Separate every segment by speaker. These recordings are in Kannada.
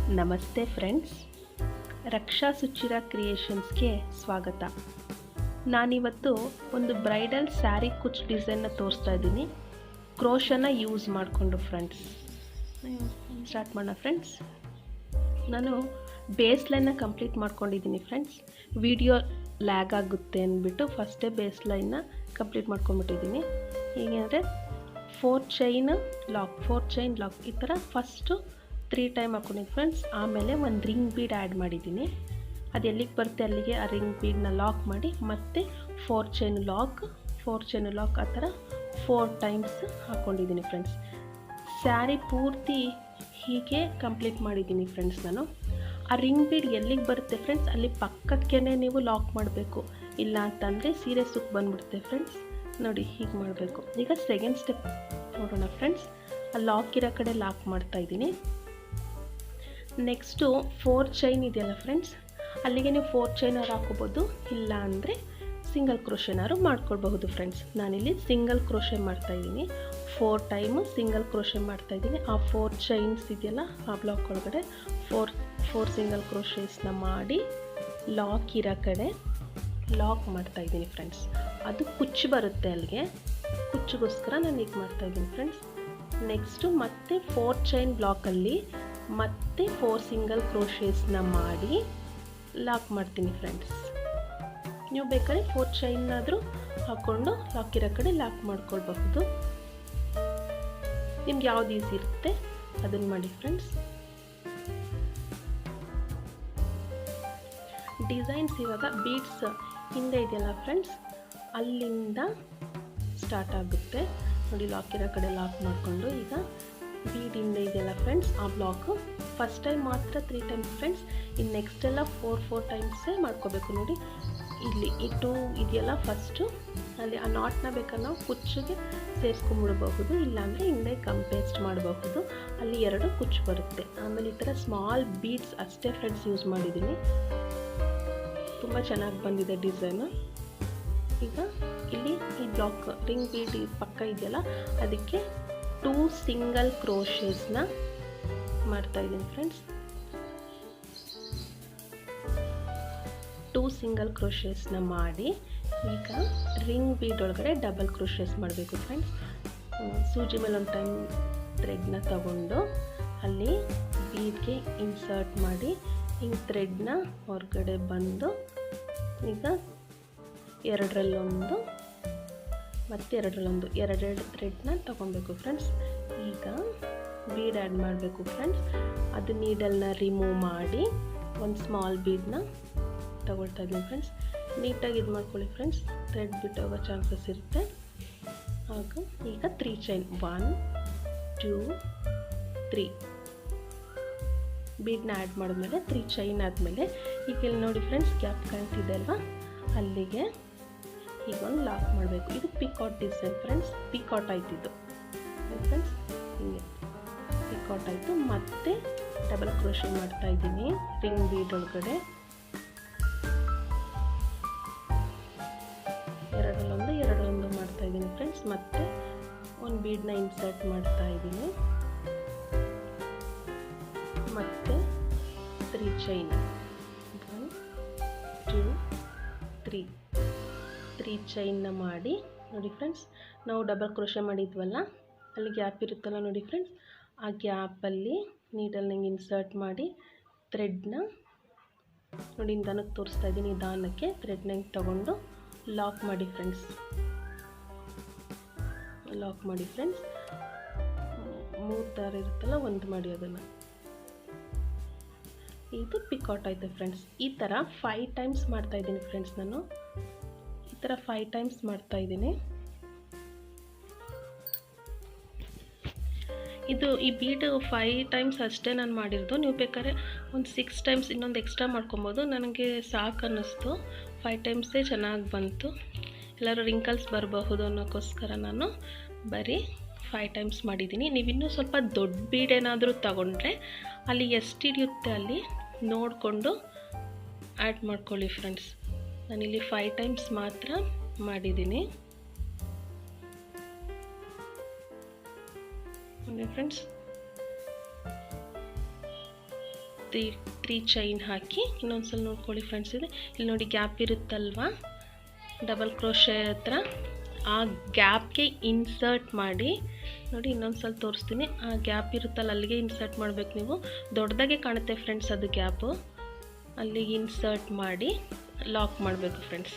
Speaker 1: ನಮಸ್ತೆ ಫ್ರೆಂಡ್ಸ್, ರಕ್ಷಾ ಸುಚಿರ ಕ್ರಿಯೇಷನ್ಸ್ಗೆ ಸ್ವಾಗತ. ನಾನಿವತ್ತು ಒಂದು ಬ್ರೈಡಲ್ ಸ್ಯಾರಿ ಕುಚ್ ಡಿಸೈನ್ನ ತೋರಿಸ್ತಾ ಇದ್ದೀನಿ, ಕ್ರೋಶನ ಯೂಸ್ ಮಾಡಿಕೊಂಡು. ಫ್ರೆಂಡ್ಸ್ ಸ್ಟಾರ್ಟ್ ಮಾಡೋಣ. ಫ್ರೆಂಡ್ಸ್, ನಾನು ಬೇಸ್ ಲೈನ್ನ ಕಂಪ್ಲೀಟ್ ಮಾಡ್ಕೊಂಡಿದ್ದೀನಿ. ಫ್ರೆಂಡ್ಸ್, ವಿಡಿಯೋ ಲ್ಯಾಗ್ ಆಗುತ್ತೆ ಅಂದ್ಬಿಟ್ಟು ಫಸ್ಟೇ ಬೇಸ್ ಲೈನ್ನ ಕಂಪ್ಲೀಟ್ ಮಾಡ್ಕೊಂಡ್ಬಿಟ್ಟಿದ್ದೀನಿ. ಹೀಗಂದರೆ 4 ಚೈನ್ ಲಾಕ್ ಈ ಥರ ಫಸ್ಟು 3 ಟೈಮ್ ಹಾಕೊಂಡಿದ್ದೀನಿ. ಫ್ರೆಂಡ್ಸ್, ಆಮೇಲೆ ಒಂದು ರಿಂಗ್ ಬೀಡ್ ಆ್ಯಡ್ ಮಾಡಿದ್ದೀನಿ. ಅದು ಎಲ್ಲಿಗೆ ಬರುತ್ತೆ ಅಲ್ಲಿಗೆ ಆ ರಿಂಗ್ ಬೀಡನ್ನ ಲಾಕ್ ಮಾಡಿ ಮತ್ತೆ 4 ಚೈನ್ ಲಾಕ್ ಆ ಥರ 4 ಟೈಮ್ಸ್ ಹಾಕ್ಕೊಂಡಿದ್ದೀನಿ. ಫ್ರೆಂಡ್ಸ್, ಸ್ಯಾರಿ ಪೂರ್ತಿ ಹೀಗೆ ಕಂಪ್ಲೀಟ್ ಮಾಡಿದ್ದೀನಿ. ಫ್ರೆಂಡ್ಸ್, ನಾನು ಆ ರಿಂಗ್ ಬೀಡ್ ಎಲ್ಲಿಗೆ ಬರುತ್ತೆ ಫ್ರೆಂಡ್ಸ್ ಅಲ್ಲಿ ಪಕ್ಕಕ್ಕೆ ನೀವು ಲಾಕ್ ಮಾಡಬೇಕು, ಇಲ್ಲ ಅಂತಂದರೆ ಸೀರೆ ಸುಕ್ ಬಂದುಬಿಡುತ್ತೆ. ಫ್ರೆಂಡ್ಸ್ ನೋಡಿ, ಹೀಗೆ ಮಾಡಬೇಕು. ಈಗ ಸೆಕೆಂಡ್ ಸ್ಟೆಪ್ ನೋಡೋಣ. ಫ್ರೆಂಡ್ಸ್, ಆ ಲಾಕ್ ಇರೋ ಕಡೆ ಲಾಕ್ ಮಾಡ್ತಾಯಿದ್ದೀನಿ. ನೆಕ್ಸ್ಟು 4 ಚೈನ್ ಇದೆಯಲ್ಲ ಫ್ರೆಂಡ್ಸ್, ಅಲ್ಲಿಗೆ ನೀವು 4 ಚೈನಾರು ಹಾಕೋಬೋದು, ಇಲ್ಲ ಅಂದರೆ ಸಿಂಗಲ್ ಕ್ರೋಶೆನಾರು ಮಾಡ್ಕೊಳ್ಬಹುದು. ಫ್ರೆಂಡ್ಸ್, ನಾನಿಲ್ಲಿ ಸಿಂಗಲ್ ಕ್ರೋಶೆ ಮಾಡ್ತಾಯಿದ್ದೀನಿ. 4 ಟೈಮು ಸಿಂಗಲ್ ಕ್ರೋಶೆ ಮಾಡ್ತಾಯಿದ್ದೀನಿ. ಆ 4 ಚೈನ್ಸ್ ಇದೆಯಲ್ಲ ಆ ಬ್ಲಾಕ್ ಒಳಗಡೆ 4 ಸಿಂಗಲ್ ಕ್ರೋಶೇಸ್ನ ಮಾಡಿ ಲಾಕ್ ಇರೋ ಕಡೆ ಲಾಕ್ ಮಾಡ್ತಾಯಿದ್ದೀನಿ. ಫ್ರೆಂಡ್ಸ್, ಅದು ಕುಚ್ಚು ಬರುತ್ತೆ, ಅಲ್ಲಿಗೆ ಕುಚ್ಚಿಗೋಸ್ಕರ ನಾನು ಈಗ ಮಾಡ್ತಾಯಿದ್ದೀನಿ. ಫ್ರೆಂಡ್ಸ್, ನೆಕ್ಸ್ಟು ಮತ್ತೆ 4 ಚೈನ್ ಬ್ಲಾಕಲ್ಲಿ ಮತ್ತೆ 4 ಸಿಂಗಲ್ ಕ್ರೋಶೇಸ್ನ ಮಾಡಿ ಲಾಕ್ ಮಾಡ್ತೀನಿ. ಫ್ರೆಂಡ್ಸ್, ನೀವು ಬೇಕಾದ್ರೆ 4 ಚೈನ್ನಾದರೂ ಹಾಕ್ಕೊಂಡು ಲಾಕ್ ಇರೋ ಕಡೆ ಲಾಕ್ ಮಾಡ್ಕೊಳ್ಬಹುದು. ನಿಮ್ಗೆ ಯಾವ್ದು ಈಸಿ ಇರುತ್ತೆ ಅದನ್ನು ಮಾಡಿ. ಫ್ರೆಂಡ್ಸ್, ಡಿಸೈನ್ಸ್ ಇವಾಗ ಬೀಡ್ಸ್ ಹಿಂದೆ ಇದೆಯಲ್ಲ ಫ್ರೆಂಡ್ಸ್, ಅಲ್ಲಿಂದ ಸ್ಟಾರ್ಟ್ ಆಗುತ್ತೆ ನೋಡಿ. ಲಾಕ್ ಇರೋ ಕಡೆ ಲಾಕ್ ಮಾಡಿಕೊಂಡು ಈಗ ಬೀಡ್ ಹಿಂದೆ ಇದೆಯಲ್ಲ ಫ್ರೆಂಡ್ಸ್, ಆ ಬ್ಲಾಕು ಫಸ್ಟ್ ಟೈಮ್ ಮಾತ್ರ 3 ಟೈಮ್ಸ್. ಫ್ರೆಂಡ್ಸ್, ಇನ್ನು ನೆಕ್ಸ್ಟ್ ಎಲ್ಲ 4 ಟೈಮ್ಸೇ ಮಾಡ್ಕೋಬೇಕು. ನೋಡಿ, ಇಲ್ಲಿ ಈ 2 ಇದೆಯಲ್ಲ ಫಸ್ಟು, ಅಲ್ಲಿ ಆ ನಾಟ್ನ ಬೇಕಾದ್ರೆ ನಾವು ಕುಚ್ಚಿಗೆ ಸೇರಿಸ್ಕೊಂಡ್ಬಿಡ್ಬಹುದು, ಇಲ್ಲಾಂದರೆ ಹಿಂದೆ ಪೇಸ್ಟ್ ಮಾಡಬಹುದು. ಅಲ್ಲಿ 2 ಕುಚ್ಚು ಬರುತ್ತೆ. ಆಮೇಲೆ ಈ ಥರ ಸ್ಮಾಲ್ ಬೀಡ್ಸ್ ಅಷ್ಟೇ ಫ್ರೆಂಡ್ಸ್ ಯೂಸ್ ಮಾಡಿದ್ದೀನಿ. ತುಂಬ ಚೆನ್ನಾಗಿ ಬಂದಿದೆ ಡಿಸೈನು. ಈಗ ಇಲ್ಲಿ ಈ ಬ್ಲಾಕ್ ರಿಂಗ್ ಬೀಡ್ ಪಕ್ಕ ಇದೆಯಲ್ಲ ಅದಕ್ಕೆ 2 ಸಿಂಗಲ್ ಕ್ರೋಶೇಸ್ನ ಮಾಡ್ತಾಯಿದ್ದೀನಿ. ಫ್ರೆಂಡ್ಸ್, 2 ಸಿಂಗಲ್ ಕ್ರೋಶೇಸ್ನ ಮಾಡಿ ಈಗ ರಿಂಗ್ ಬೀಡ್ ಒಳಗಡೆ ಡಬಲ್ ಕ್ರೋಶೇಸ್ ಮಾಡಬೇಕು. ಫ್ರೆಂಡ್ಸ್, ಸೂಜಿ ಮೇಲೆ ಒಂದು ಟೈಮ್ ಥ್ರೆಡ್ನ ತಗೊಂಡು ಅಲ್ಲಿ ಬೀಡ್ಗೆ ಇನ್ಸರ್ಟ್ ಮಾಡಿ ಹಿಂಗೆ ಥ್ರೆಡ್ನ ಹೊರಗಡೆ ಬಂದು ಈಗ 2ರಲ್ಲೊಂದು ಮತ್ತು 2ರಲ್ಲೊಂದು 2 ಥ್ರೆಡ್ನ ತಗೊಬೇಕು. ಫ್ರೆಂಡ್ಸ್, ಈಗ ಬೀಡ್ ಆ್ಯಡ್ ಮಾಡಬೇಕು. ಫ್ರೆಂಡ್ಸ್, ಅದು ನೀಡಲ್ನ ರಿಮೂವ್ ಮಾಡಿ ಒಂದು ಸ್ಮಾಲ್ ಬೀಡನ್ನ ತಗೊಳ್ತಾ ಇದ್ದೀನಿ. ಫ್ರೆಂಡ್ಸ್, ನೀಟಾಗಿ ಇದು ಮಾಡ್ಕೊಳ್ಳಿ. ಫ್ರೆಂಡ್ಸ್, ಥ್ರೆಡ್ ಬಿಟ್ಟು ಹೋಗೋ ಚಾನ್ಸಸ್ ಇರುತ್ತೆ. ಹಾಗೂ ಈಗ 3 ಚೈನ್ 1 2 3 ಬೀಡನ್ನ ಆ್ಯಡ್ ಮಾಡಿದ್ಮೇಲೆ 3 ಚೈನ್ ಆದಮೇಲೆ ಈಗ ಇಲ್ಲಿ ನೋಡಿ ಫ್ರೆಂಡ್ಸ್, ಗ್ಯಾಪ್ ಕಾಣ್ತಿದೆ ಅಲ್ವಾ, ಅಲ್ಲಿಗೆ ಈಗ ಒಂದು ಲಾಕ್ ಮಾಡಬೇಕು. ಇದು ಪಿಕಾಟ್ ಡಿಸೈನ್. ಫ್ರೆಂಡ್ಸ್, ಪಿಕಾಟ್ ಆಯ್ತಿದ್ದು ಫ್ರೆಂಡ್ಸ್, ಹಿಂಗೆ ಪಿಕಾಟ್ ಆಯಿತು. ಮತ್ತೆ ಡಬಲ್ ಕ್ರೋಶೆ ಮಾಡ್ತಾ ಇದ್ದೀನಿ ರಿಂಗ್ ಬೀಡ್ ಒಳಗಡೆ. 2ರಲ್ಲೊಂದು ಮಾಡ್ತಾ ಇದ್ದೀನಿ. ಫ್ರೆಂಡ್ಸ್, ಮತ್ತೆ ಒಂದು ಬೀಡನ್ನ ಇನ್ಸರ್ಟ್ ಮಾಡ್ತಾ ಇದ್ದೀನಿ. ಮತ್ತೆ 3 ಚೈನ್ 1 2 3 ಚೈನ್ನ ಮಾಡಿ ನೋಡಿ. ಫ್ರೆಂಡ್ಸ್, ನಾವು ಡಬಲ್ ಕ್ರೋಶೆ ಮಾಡಿದ್ವಲ್ಲ ಅಲ್ಲಿ ಗ್ಯಾಪ್ ಇರುತ್ತಲ್ಲ ನೋಡಿ. ಫ್ರೆಂಡ್ಸ್, ಆ ಗ್ಯಾಪಲ್ಲಿ ನೀಡಲ್ನಂಗೆ ಇನ್ಸರ್ಟ್ ಮಾಡಿ ಥ್ರೆಡ್ನ ನೋಡಿ ನಿಧಾನಕ್ಕೆ ತೋರಿಸ್ತಾ ಇದ್ದೀನಿ. ನಿಧಾನಕ್ಕೆ ಥ್ರೆಡ್ನ ಹಿಂಗೆ ತಗೊಂಡು ಲಾಕ್ ಮಾಡಿ. ಫ್ರೆಂಡ್ಸ್, ಲಾಕ್ ಮಾಡಿ. ಫ್ರೆಂಡ್ಸ್, 3 ದಾರ ಇರುತ್ತಲ್ಲ ಒಂದು ಮಾಡಿ ಅದನ್ನು. ಇದು ಪಿಕಾಟ್ ಆಯಿತು. ಫ್ರೆಂಡ್ಸ್, ಈ ಥರ 5 ಟೈಮ್ಸ್ ಮಾಡ್ತಾಯಿದ್ದೀನಿ. ಫ್ರೆಂಡ್ಸ್, ನಾನು ಈ ಥರ 5 ಟೈಮ್ಸ್ ಮಾಡ್ತಾಯಿದ್ದೀನಿ. ಈ ಬೀಡು 5 ಟೈಮ್ಸ್ ಅಷ್ಟೇ ನಾನು ಮಾಡಿರೋದು. ನೀವು ಬೇಕಾದ್ರೆ ಒಂದು 6 ಟೈಮ್ಸ್ ಇನ್ನೊಂದು ಎಕ್ಸ್ಟ್ರಾ ಮಾಡ್ಕೊಬೋದು. ನನಗೆ ಸಾಕು ಅನ್ನಿಸ್ತು, 5 ಟೈಮ್ಸೇ ಚೆನ್ನಾಗಿ ಬಂತು. ಎಲ್ಲರೂ ರಿಂಕಲ್ಸ್ ಬರಬಹುದು ಅನ್ನೋಕ್ಕೋಸ್ಕರ ನಾನು ಬರೀ 5 ಟೈಮ್ಸ್ ಮಾಡಿದ್ದೀನಿ. ನೀವಿನ್ನೂ ಸ್ವಲ್ಪ ದೊಡ್ಡ ಬೀಡೇನಾದರೂ ತಗೊಂಡ್ರೆ ಅಲ್ಲಿ ಎಷ್ಟು ಹಿಡಿಯುತ್ತೆ ಅಲ್ಲಿ ನೋಡಿಕೊಂಡು ಆ್ಯಡ್ ಮಾಡ್ಕೊಳ್ಳಿ. ಫ್ರೆಂಡ್ಸ್, ನಾನಿಲ್ಲಿ 5 ಟೈಮ್ಸ್ ಮಾತ್ರ ಮಾಡಿದ್ದೀನಿ. ಫ್ರೆಂಡ್ಸ್, ತ್ರೀ ಚೈನ್ ಹಾಕಿ ಇನ್ನೊಂದ್ಸಲ ನೋಡ್ಕೊಳ್ಳಿ ಫ್ರೆಂಡ್ಸ್. ಇಲ್ಲಿ ನೋಡಿ ಗ್ಯಾಪ್ ಇರುತ್ತಲ್ವಾ ಡಬಲ್ ಕ್ರೋಶೆ ಹತ್ರ, ಆ ಗ್ಯಾಪ್ಗೆ ಇನ್ಸರ್ಟ್ ಮಾಡಿ ನೋಡಿ. ಇನ್ನೊಂದ್ಸಲ ತೋರಿಸ್ತೀನಿ. ಆ ಗ್ಯಾಪ್ ಇರುತ್ತಲ್ಲ ಅಲ್ಲಿಗೆ ಇನ್ಸರ್ಟ್ ಮಾಡಬೇಕು ನೀವು. ದೊಡ್ಡದಾಗೆ ಕಾಣುತ್ತೆ ಫ್ರೆಂಡ್ಸ್ ಅದು ಗ್ಯಾಪು. ಅಲ್ಲಿಗೆ ಇನ್ಸರ್ಟ್ ಮಾಡಿ ಲಾಕ್ ಮಾಡಬೇಕು ಫ್ರೆಂಡ್ಸ್.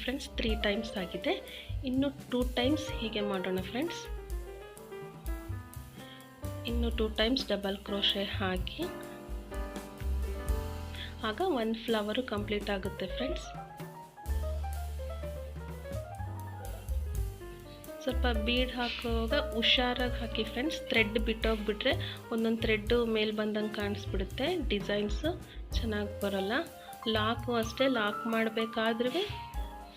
Speaker 1: ಫ್ರೆಂಡ್ಸ್ 3 ಟೈಮ್ಸ್ ಆಗಿದೆ. ಇನ್ನು 2 ಟೈಮ್ಸ್ ಹೀಗೆ ಮಾಡೋಣ ಫ್ರೆಂಡ್ಸ್. ಇನ್ನು 2 ಟೈಮ್ಸ್ ಡಬಲ್ ಕ್ರೋಶೆ ಹಾಕಿ, ಆಗ 1 ಫ್ಲವರು ಕಂಪ್ಲೀಟ್ ಆಗುತ್ತೆ ಫ್ರೆಂಡ್ಸ್. ಸ್ವಲ್ಪ ಬೀಡ್ ಹಾಕುವಾಗ ಹುಷಾರಾಗಿ ಹಾಕಿ ಫ್ರೆಂಡ್ಸ್. ಥ್ರೆಡ್ ಬಿಟ್ಟೋಗ್ಬಿಟ್ರೆ ಒಂದೊಂದು ಥ್ರೆಡ್ಡು ಮೇಲೆ ಬಂದಂಗೆ ಕಾಣಿಸ್ಬಿಡುತ್ತೆ, ಡಿಸೈನ್ಸು ಚೆನ್ನಾಗಿ ಬರೋಲ್ಲ. ಲಾಕು ಅಷ್ಟೇ, ಲಾಕ್ ಮಾಡಬೇಕಾದ್ರೂ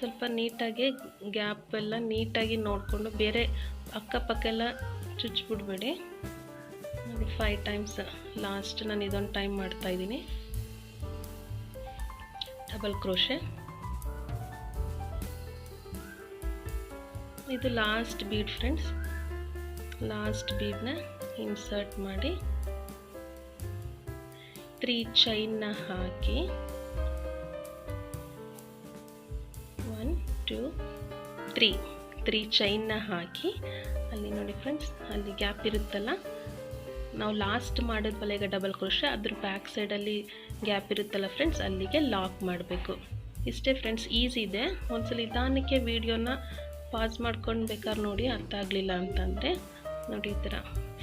Speaker 1: ಸ್ವಲ್ಪ ನೀಟಾಗಿ ಗ್ಯಾಪ್ ಎಲ್ಲ ನೀಟಾಗಿ ನೋಡಿಕೊಂಡು ಬೇರೆ ಅಕ್ಕಪಕ್ಕ ಎಲ್ಲ ಚುಚ್ಚಿಬಿಡ್ಬೇಡಿ. ನೋಡಿ 5 ಟೈಮ್ಸ್ ಲಾಸ್ಟ್ ನಾನು ಇದೊಂದು ಟೈಮ್ ಮಾಡ್ತಾಯಿದ್ದೀನಿ. ಡಬಲ್ ಕ್ರೋಶೆ, ಇದು ಲಾಸ್ಟ್ ಬೀಡ್ ಫ್ರೆಂಡ್ಸ್. ಲಾಸ್ಟ್ ಬೀಡ್ನ ಇನ್ಸರ್ಟ್ ಮಾಡಿ 3 ಚೈನ್ನ ಹಾಕಿ 1 2 3 ಚೈನ್ನ ಹಾಕಿ, ಅಲ್ಲಿ ನೋಡಿ ಫ್ರೆಂಡ್ಸ್, ಅಲ್ಲಿ ಗ್ಯಾಪ್ ಇರುತ್ತಲ್ಲ, ನಾವು ಲಾಸ್ಟ್ ಮಾಡಿದ್ವಲ್ಲ ಈಗ ಡಬಲ್ ಕ್ರೋಶೆ, ಅದ್ರ ಬ್ಯಾಕ್ ಸೈಡಲ್ಲಿ ಗ್ಯಾಪ್ ಇರುತ್ತಲ್ಲ ಫ್ರೆಂಡ್ಸ್, ಅಲ್ಲಿಗೆ ಲಾಕ್ ಮಾಡಬೇಕು. ಇಷ್ಟೇ ಫ್ರೆಂಡ್ಸ್, ಈಸಿ ಇದೆ. ಒಂದ್ಸಲ ನಿಧಾನಕ್ಕೆ ವೀಡಿಯೋನ ಪಾಸ್ ಮಾಡ್ಕೊಂಡು ಬೇಕಾದ್ರೆ ನೋಡಿ, ಅರ್ಥ ಆಗಲಿಲ್ಲ ಅಂತಂದರೆ ನೋಡಿ ಈ ಥರ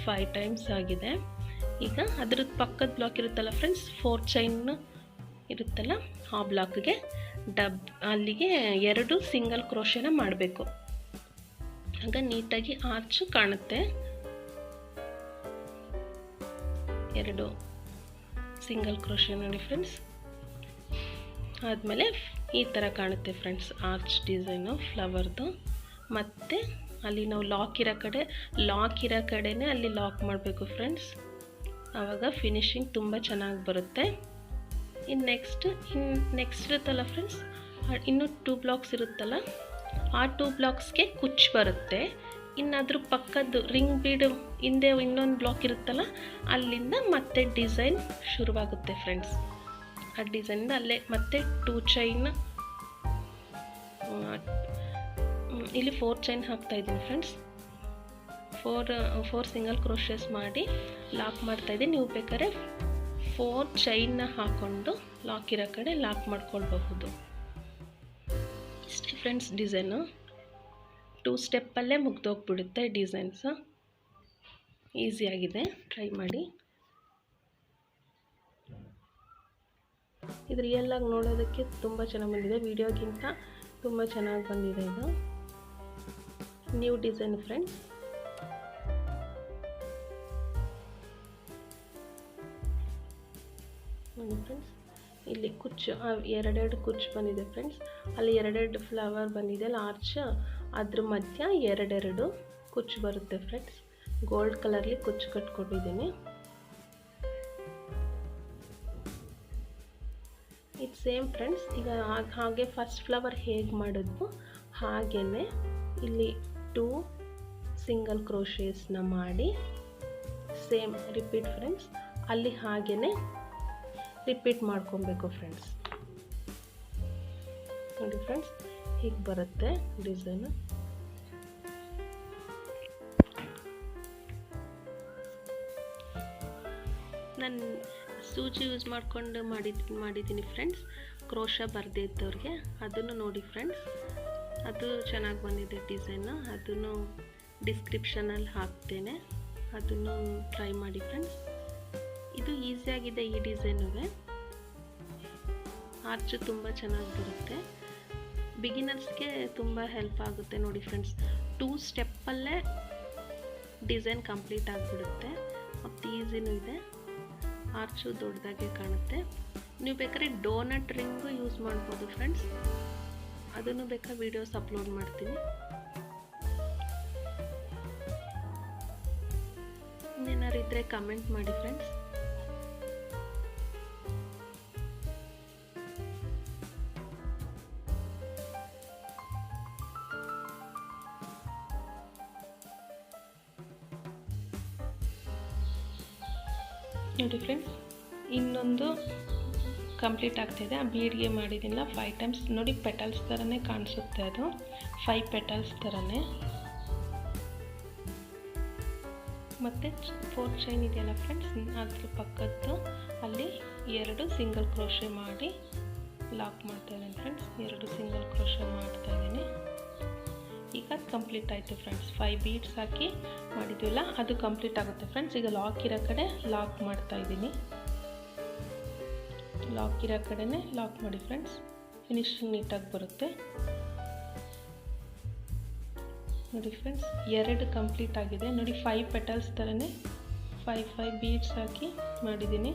Speaker 1: 5 ಟೈಮ್ಸ್ ಆಗಿದೆ. ಈಗ ಅದ್ರದ್ದು ಪಕ್ಕದ ಬ್ಲಾಕ್ ಇರುತ್ತಲ್ಲ ಫ್ರೆಂಡ್ಸ್, 4 ಚೈನ್ ಇರುತ್ತಲ್ಲ, ಆ ಬ್ಲಾಕ್ಗೆ ಅಲ್ಲಿಗೆ 2 ಸಿಂಗಲ್ ಕ್ರೋಶೆನ ಮಾಡಬೇಕು. ಆಗ ನೀಟಾಗಿ ಆರ್ಚು ಕಾಣುತ್ತೆ. 2 ಸಿಂಗಲ್ ಕ್ರೋಶೆ ನೋಡಿ ಫ್ರೆಂಡ್ಸ್. ಆದಮೇಲೆ ಈ ಥರ ಕಾಣುತ್ತೆ ಫ್ರೆಂಡ್ಸ್ ಆರ್ಚ್ ಡಿಸೈನು ಫ್ಲವರ್ದು. ಮತ್ತು ಅಲ್ಲಿ ನಾವು ಲಾಕ್ ಇರೋ ಕಡೆನೇ ಅಲ್ಲಿ ಲಾಕ್ ಮಾಡಬೇಕು ಫ್ರೆಂಡ್ಸ್. ಆವಾಗ ಫಿನಿಶಿಂಗ್ ತುಂಬ ಚೆನ್ನಾಗಿ ಬರುತ್ತೆ. ಇನ್ನು ನೆಕ್ಸ್ಟ್ ಇರುತ್ತಲ್ಲ ಫ್ರೆಂಡ್ಸ್, ಇನ್ನೂ 2 ಬ್ಲಾಕ್ಸ್ ಇರುತ್ತಲ್ಲ, ಆ 2 ಬ್ಲಾಕ್ಸ್ಗೆ ಕುಚ್ ಬರುತ್ತೆ. ಇನ್ನು ಅದ್ರ ಪಕ್ಕದ್ದು ರಿಂಗ್ ಬೀಡ್ ಹಿಂದೆ ಇನ್ನೊಂದು ಬ್ಲಾಕ್ ಇರುತ್ತಲ್ಲ, ಅಲ್ಲಿಂದ ಮತ್ತೆ ಡಿಸೈನ್ ಶುರುವಾಗುತ್ತೆ ಫ್ರೆಂಡ್ಸ್. ಆ ಡಿಸೈನಿಂದ ಅಲ್ಲೇ ಮತ್ತೆ 2 ಚೈನ್, ಇಲ್ಲಿ 4 ಚೈನ್ ಹಾಕ್ತಾಯಿದ್ದೀನಿ ಫ್ರೆಂಡ್ಸ್. 4 ಸಿಂಗಲ್ ಕ್ರೋಶಸ್ ಮಾಡಿ ಲಾಕ್ ಮಾಡ್ತಾಯಿದ್ದೀನಿ. ನೀವು ಬೇಕಾದ್ರೆ 4 ಚೈನ್ನ ಹಾಕ್ಕೊಂಡು ಲಾಕ್ ಇರೋ ಕಡೆ ಲಾಕ್ ಮಾಡ್ಕೊಳ್ಬಹುದು. ಇಷ್ಟೇ ಫ್ರೆಂಡ್ಸ್ ಡಿಸೈನು. 2 ಸ್ಟೆಪ್ಪಲ್ಲೇ ಮುಗ್ದೋಗ್ಬಿಡುತ್ತೆ ಡಿಸೈನ್ಸು. ಈಸಿಯಾಗಿದೆ, ಟ್ರೈ ಮಾಡಿ. ಇದು ರಿಯಲ್ಲಾಗಿ ನೋಡೋದಕ್ಕೆ ತುಂಬ ಚೆನ್ನಾಗಿ ಬಂದಿದೆ, ವಿಡಿಯೋಗಿಂತ ತುಂಬ ಚೆನ್ನಾಗಿ ಬಂದಿದೆ. ಇದು ನ್ಯೂ ಡಿಸೈನ್ ಫ್ರೆಂಡ್ಸ್. ನೋಡಿ ಫ್ರೆಂಡ್ಸ್, ಇಲ್ಲಿ ಕುಚ್ಚು 2 ಕುಚ್ಚು ಬಂದಿದೆ ಫ್ರೆಂಡ್ಸ್. ಅಲ್ಲಿ 2 ಫ್ಲವರ್ ಬಂದಿದೆ ಅಲ್ಲ ಆರ್ಚ್, ಅದ್ರ ಮಧ್ಯ 2 ಕುಚ್ಚು ಬರುತ್ತೆ ಫ್ರೆಂಡ್ಸ್. ಗೋಲ್ಡ್ ಕಲರ್ಲಿ ಕುಚ್ಚು ಕಟ್ಕೊಂಡಿದ್ದೀನಿ. ಇದು ಸೇಮ್ ಫ್ರೆಂಡ್ಸ್. ಈಗ ಹಾಗೆ ಫಸ್ಟ್ ಫ್ಲವರ್ ಹೇಗೆ ಮಾಡಿದ್ವು ಹಾಗೇ ಇಲ್ಲಿ 2 ಸಿಂಗಲ್ ಕ್ರೋಶೇಸ್ನ ಮಾಡಿ ಸೇಮ್ ರಿಪೀಟ್ ಫ್ರೆಂಡ್ಸ್. ಅಲ್ಲಿ ಹಾಗೇ ರಿಪೀಟ್ ಮಾಡ್ಕೊಬೇಕು ಫ್ರೆಂಡ್ಸ್. ನೋಡಿ ಫ್ರೆಂಡ್ಸ್, ಹೀಗೆ ಬರುತ್ತೆ ಡಿಸೈನು. ನಾನು ಸೂಜಿ ಯೂಸ್ ಮಾಡಿಕೊಂಡು ಮಾಡಿದ್ದೀನಿ ಫ್ರೆಂಡ್ಸ್. ಕ್ರೋಶ ಬರದೇ ಇದ್ದವ್ರಿಗೆ ಅದನ್ನು ನೋಡಿ ಫ್ರೆಂಡ್ಸ್, ಅದು ಚೆನ್ನಾಗಿ ಬಂದಿದೆ ಡಿಸೈನು. ಅದನ್ನು ಡಿಸ್ಕ್ರಿಪ್ಷನಲ್ಲಿ ಹಾಕ್ತೇನೆ, ಅದನ್ನು ಟ್ರೈ ಮಾಡಿ ಫ್ರೆಂಡ್ಸ್. ಇದು ಈಸಿಯಾಗಿದೆ ಈ ಡಿಸೈನುವೆ. ಆರ್ಚು ತುಂಬ ಚೆನ್ನಾಗಿ ಬರುತ್ತೆ, ಬಿಗಿನರ್ಸ್ಗೆ ತುಂಬ ಹೆಲ್ಪ್ ಆಗುತ್ತೆ ನೋಡಿ ಫ್ರೆಂಡ್ಸ್. 2 ಸ್ಟೆಪ್ಪಲ್ಲೇ ಡಿಸೈನ್ ಕಂಪ್ಲೀಟ್ ಆಗಿಬಿಡುತ್ತೆ ಮತ್ತು ಈಸಿನೂ ಇದೆ. ಆರ್ಚು ದೊಡ್ಡದಾಗೆ ಕಾಣುತ್ತೆ. ನೀವು ಬೇಕಾದ್ರೆ ಡೋನಟ್ ರಿಂಗು ಯೂಸ್ ಮಾಡ್ಬೋದು ಫ್ರೆಂಡ್ಸ್, ಅದನ್ನು ಬೇಕಾದ್ರೆ ವೀಡಿಯೋಸ್ ಅಪ್ಲೋಡ್ ಮಾಡ್ತೀನಿ. ಇನ್ನೇನಾರು ಇದ್ದರೆ ಕಮೆಂಟ್ ಮಾಡಿ ಫ್ರೆಂಡ್ಸ್. ನೋಡಿ ಫ್ರೆಂಡ್ಸ್, ಇನ್ನೊಂದು ಕಂಪ್ಲೀಟ್ ಆಗ್ತಿದೆ. ಆ ಬೀಡ್ಗೆ ಮಾಡಿದ್ದೀನಿಲ್ಲ 5 ಟೈಮ್ಸ್, ನೋಡಿ ಪೆಟಲ್ಸ್ ಥರನೇ ಕಾಣಿಸುತ್ತೆ, ಅದು 5 ಪೆಟಲ್ಸ್ ಥರನೇ. ಮತ್ತು 4th ಚೈನ್ ಇದೆಯಲ್ಲ ಫ್ರೆಂಡ್ಸ್, ಅದ್ರ ಪಕ್ಕದ್ದು ಅಲ್ಲಿ 2 ಸಿಂಗಲ್ ಕ್ರೋಶೆ ಮಾಡಿ ಲಾಕ್ ಮಾಡ್ತಾ ಇದ್ದೀನಿ ಫ್ರೆಂಡ್ಸ್. 2 ಸಿಂಗಲ್ ಕ್ರೋಶೆ ಮಾಡ್ತಾ ಇದ್ದೀನಿ. ಈಗ ಕಂಪ್ಲೀಟ್ ಆಯಿತು ಫ್ರೆಂಡ್ಸ್. 5 ಬೀಡ್ಸ್ ಹಾಕಿ ಮಾಡಿದ್ವಿಲ್ಲ, ಅದು ಕಂಪ್ಲೀಟ್ ಆಗುತ್ತೆ ಫ್ರೆಂಡ್ಸ್. ಈಗ ಲಾಕ್ ಇರೋ ಕಡೆ ಲಾಕ್ ಮಾಡ್ತಾ ಇದ್ದೀನಿ. ಲಾಕ್ ಇರೋ ಕಡೆನೇ ಲಾಕ್ ಮಾಡಿ ಫ್ರೆಂಡ್ಸ್, ಫಿನಿಶಿಂಗ್ ನೀಟಾಗಿ ಬರುತ್ತೆ. ನೋಡಿ ಫ್ರೆಂಡ್ಸ್, 2 ಕಂಪ್ಲೀಟ್ ಆಗಿದೆ. ನೋಡಿ 5 ಪೆಟಲ್ಸ್ ಥರನೇ 5 ಬೀಡ್ಸ್ ಹಾಕಿ ಮಾಡಿದ್ದೀನಿ.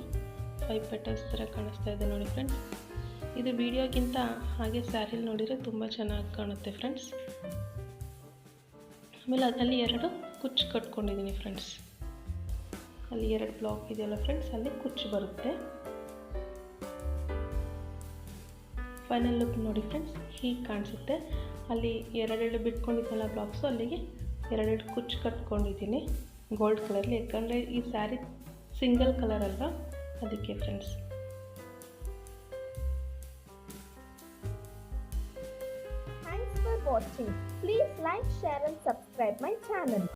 Speaker 1: 5 ಪೆಟಲ್ಸ್ ಥರ ಕಾಣಿಸ್ತಾ ಇದೆ ನೋಡಿ ಫ್ರೆಂಡ್ಸ್. ಇದು ವಿಡಿಯೋಗಿಂತ ಹಾಗೆ ಸ್ಯಾರಿಲಿ ನೋಡಿದರೆ ತುಂಬ ಚೆನ್ನಾಗಿ ಕಾಣುತ್ತೆ ಫ್ರೆಂಡ್ಸ್. ಆಮೇಲೆ ಅಲ್ಲಿ 2 ಕುಚ್ಚು ಕಟ್ಕೊಂಡಿದ್ದೀನಿ ಫ್ರೆಂಡ್ಸ್. ಅಲ್ಲಿ 2 ಬ್ಲಾಕ್ ಇದೆಯಲ್ಲ ಫ್ರೆಂಡ್ಸ್, ಅಲ್ಲಿ ಕುಚ್ಚು ಬರುತ್ತೆ. ಫೈನಲ್ ಲುಕ್ ನೋಡಿ ಫ್ರೆಂಡ್ಸ್, ಹೀಗೆ ಕಾಣಿಸುತ್ತೆ. ಅಲ್ಲಿ 2 ಬಿಟ್ಕೊಂಡಿದ್ದೆಲ್ಲ ಬ್ಲಾಕ್ಸು, ಅಲ್ಲಿಗೆ 2 ಕುಚ್ಚು ಕಟ್ಕೊಂಡಿದ್ದೀನಿ ಗೋಲ್ಡ್ ಕಲರ್ಲಿ. ಯಾಕಂದರೆ ಈ ಸ್ಯಾರಿ ಸಿಂಗಲ್ ಕಲರ್ ಅಲ್ವಾ, ಅದಕ್ಕೆ friends.
Speaker 2: Thanks for watching. Please like, share and subscribe my channel.